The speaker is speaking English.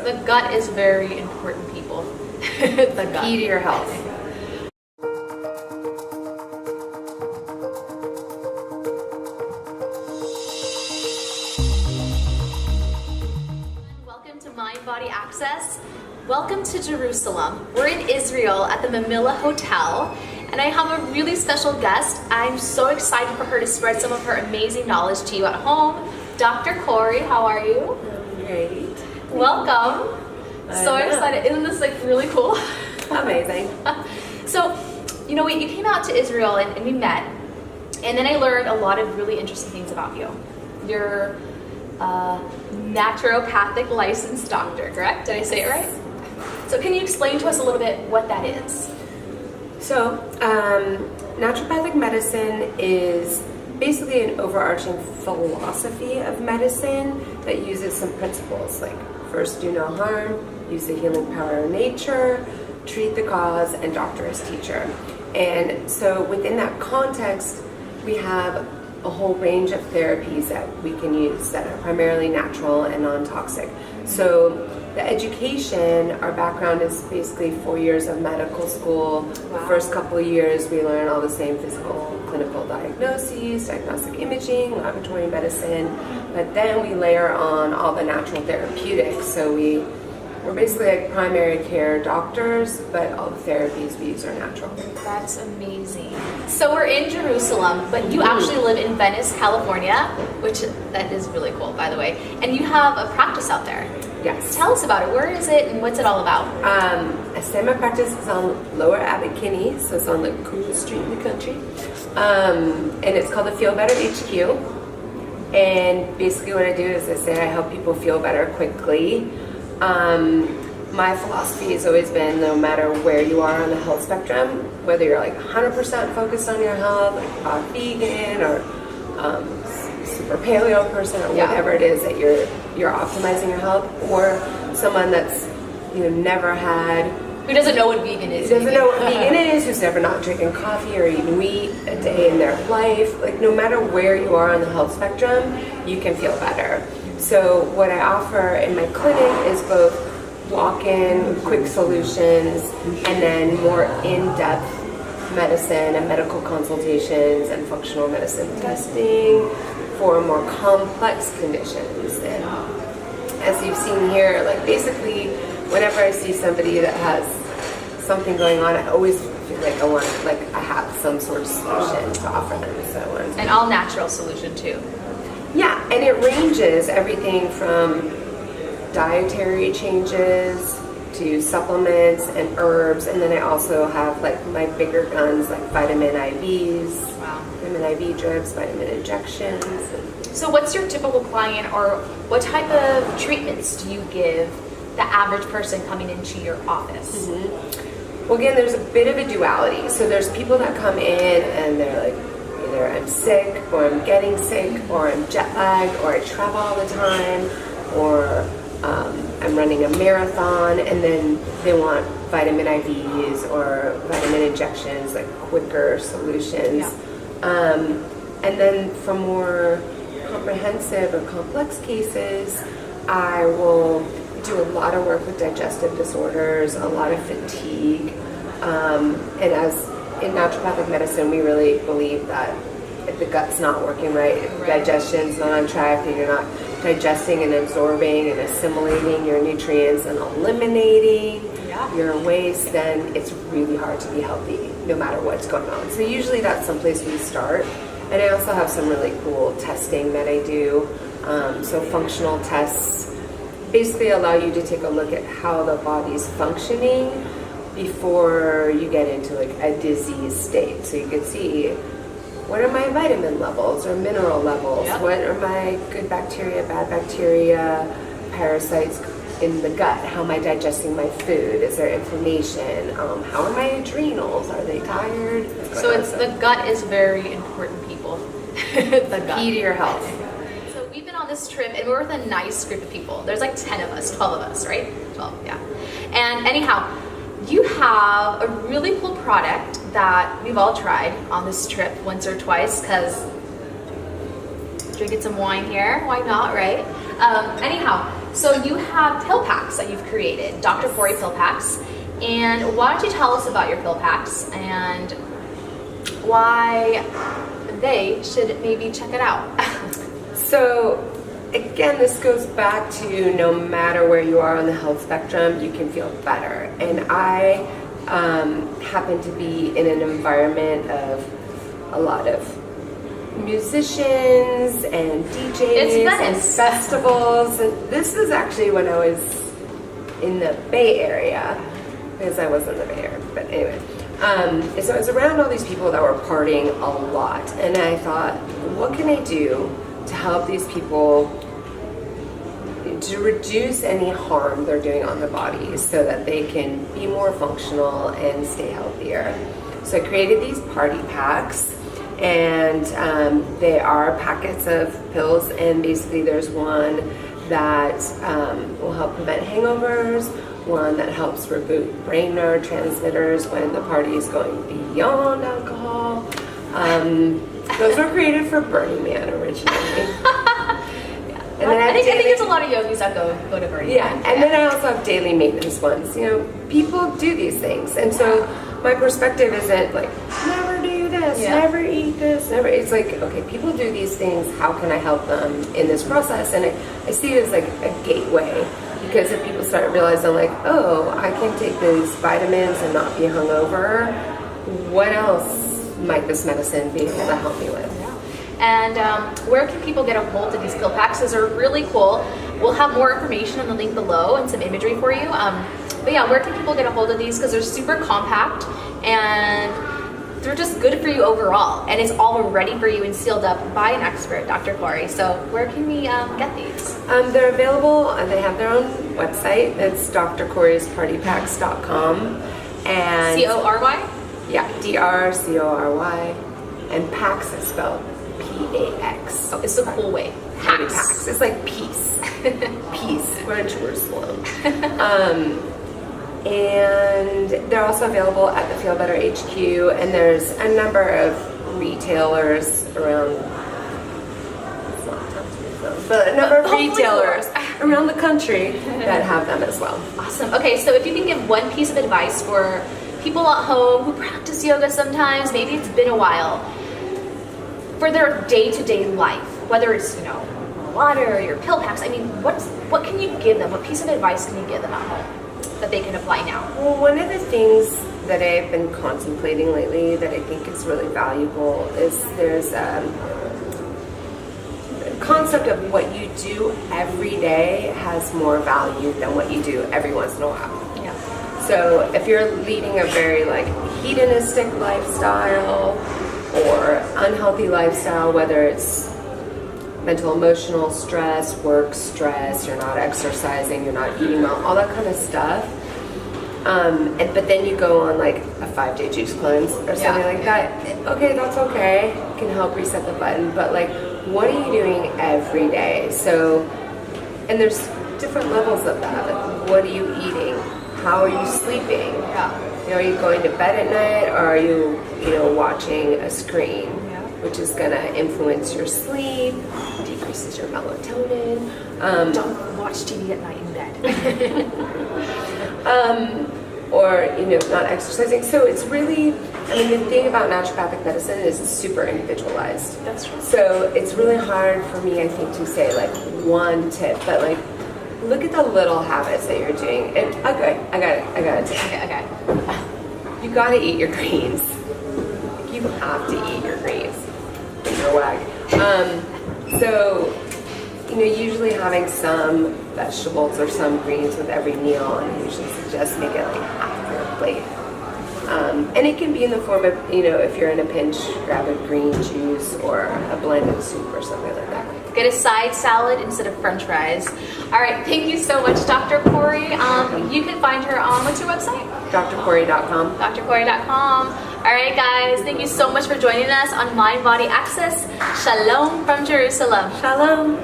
the gut is very important, people. The gut. Key to your health. Welcome to Mind Body Access. Welcome to Jerusalem. We're in Israel at the Mamilla Hotel, and I have a really special guest. I'm so excited for her to spread some of her amazing knowledge to you at home. Dr. Cory, how are you? Great. Welcome. So excited. Isn't this like really cool? Amazing. So, you know, you came out to Israel and we met, and then I learned a lot of really interesting things about you. You're a naturopathic licensed doctor, correct? Did I say it right? So can you explain to us a little bit what that is? So, naturopathic medicine is basically an overarching philosophy of medicine that uses some principles like first do no harm, use the healing power of nature, treat the cause, and doctor as teacher. And so within that context, we have a whole range of therapies that we can use that are primarily natural and non-toxic. So the education, our background is basically 4 years of medical school. Wow. The first couple of years we learn all the same physical, clinical diagnoses, diagnostic imaging, laboratory medicine, but then we layer on all the natural therapeutics. So we're basically like primary care doctors, but all the therapies we use are natural. That's amazing. So we're in Jerusalem, but you actually live in Venice, California, which that is really cool, by the way. And you have a practice out there. Yes. Tell us about it. Where is it and what's it all about? I say my practice is on Lower Abbot Kinney, so it's on the coolest street in the country. And it's called the Feel Better HQ. And basically what I do is I say I help people feel better quickly. My philosophy has always been no matter where you are on the health spectrum, whether you're like 100% focused on your health, like vegan or super paleo person or whatever it is that you're optimizing your health, or someone that's never had, who doesn't know what vegan is, who's never not drinking coffee or eaten meat a day in their life, like no matter where you are on the health spectrum, you can feel better. So what I offer in my clinic is both walk-in, quick solutions, and then more in-depth medicine and medical consultations and functional medicine testing for more complex conditions. And as you've seen here, like basically whenever I see somebody that has something going on, I always feel like I have some sort of solution to offer them. So an all-natural solution too. Yeah, and it ranges everything from dietary changes to supplements and herbs, and then I also have like my bigger guns like vitamin IVs, vitamin IV drips, vitamin injections. So what's your typical client, or what type of treatments do you give the average person coming into your office? Well, again, there's a bit of a duality. So there's people that come in and they're like, either I'm sick, or I'm getting sick, or I'm jet lagged, or I travel all the time, or I'm running a marathon, and then they want vitamin IVs or vitamin injections, like quicker solutions. And then for more comprehensive or complex cases, I will do a lot of work with digestive disorders, a lot of fatigue, and as in naturopathic medicine, we really believe that if the gut's not working right, if digestion's not on track, and you're not digesting and absorbing and assimilating your nutrients and eliminating your waste, then it's really hard to be healthy no matter what's going on. So usually that's someplace we start. And I also have some really cool testing that I do. So functional tests basically allow you to take a look at how the body's functioning before you get into like a disease state. So you can see, what are my vitamin levels or mineral levels? What are my good bacteria, bad bacteria, parasites in the gut? How am I digesting my food? Is there inflammation? How are my adrenals? Are they tired? So the gut is very important, people. The gut. Key to your health. So we've been on this trip and we're with a nice group of people. There's like 10 of us, 12 of us, right? 12, yeah. And anyhow, you have a really cool product that we've all tried on this trip once or twice, because drinking some wine here, why not, right? Anyhow, So you have pill packs that you've created, Dr. Cory pill packs. And why don't you tell us about your pill packs and why they should maybe check it out? So again, this goes back to no matter where you are on the health spectrum, you can feel better. And I happen to be in an environment of a lot of musicians and DJs and festivals. And this was actually when I was in the Bay Area, because I was in the Bay Area, but anyway. So I was around all these people that were partying a lot, and I thought, what can I do to help these people to reduce any harm they're doing on their bodies so that they can be more functional and stay healthier. So I created these party packs, and they are packets of pills, and basically there's one that will help prevent hangovers, one that helps reboot brain neurotransmitters when the party is going beyond alcohol. Those were created for Burning Man originally. And then I think there's a lot of yogis that go to Burning Man. And then I also have daily maintenance ones. You know, people do these things, and so my perspective isn't like, never do this, never eat this, never. It's like, okay, people do these things. How can I help them in this process? And I see it as like a gateway, because if people start realizing like, oh, I can take these vitamins and not be hungover, what else might this medicine be able to help me with? And where can people get a hold of these pill packs? Those are really cool. We'll have more information on the link below and some imagery for you. But yeah, where can people get a hold of these? Because they're super compact and they're just good for you overall. And it's all ready for you and sealed up by an expert, Dr. Cory. So where can we get these? They're available, and they have their own website. It's drcoryspartypacks.com. And C-O-R-Y? Yeah, D-R-C-O-R-Y. And packs is spelled P-A-X. Oh, it's a cool way. Packs. It's like peace. Peace. We're in Jerusalem. And they're also available at the Feel Better HQ, and there's a number of retailers around, it's not tough, but a number of retailers around the country that have them as well. Awesome. Okay, so if you can give one piece of advice for people at home who practice yoga sometimes, maybe it's been a while, for their day-to-day life, whether it's, you know, water or your pill packs, I mean, what can you give them? What piece of advice can you give them at home that they can apply now? Well, one of the things that I've been contemplating lately that I think is really valuable is there's a concept of what you do every day has more value than what you do every once in a while. Yeah. So if you're leading a very like hedonistic lifestyle or unhealthy lifestyle, whether it's mental, emotional stress, work stress, you're not exercising, you're not eating well, all that kind of stuff. But then you go on like a 5-day juice cleanse or something like that. Okay, that's okay. It can help reset the button. But like, what are you doing every day? So, and there's different levels of that. Like, what are you eating? How are you sleeping? You know, are you going to bed at night, or are you, watching a screen? Which is going to influence your sleep, decreases your melatonin. Don't watch TV at night in bed. Or, not exercising. So it's really, the thing about naturopathic medicine is it's super individualized. That's true. So it's really hard for me, I think, to say like one tip, but like, look at the little habits that you're doing. And okay, I got it. Okay. You gotta eat your greens. You have to eat your greens. Your wag. So, usually having some vegetables or some greens with every meal, and I usually suggest make it like half your plate. And it can be in the form of, if you're in a pinch, grab a green juice or a blended soup or something like that. Get a side salad instead of french fries. All right, thank you so much, Dr. Cory. You can find her on, what's your website? drcory.com. drcory.com. All right, guys, thank you so much for joining us on Mind Body Access. Shalom from Jerusalem. Shalom.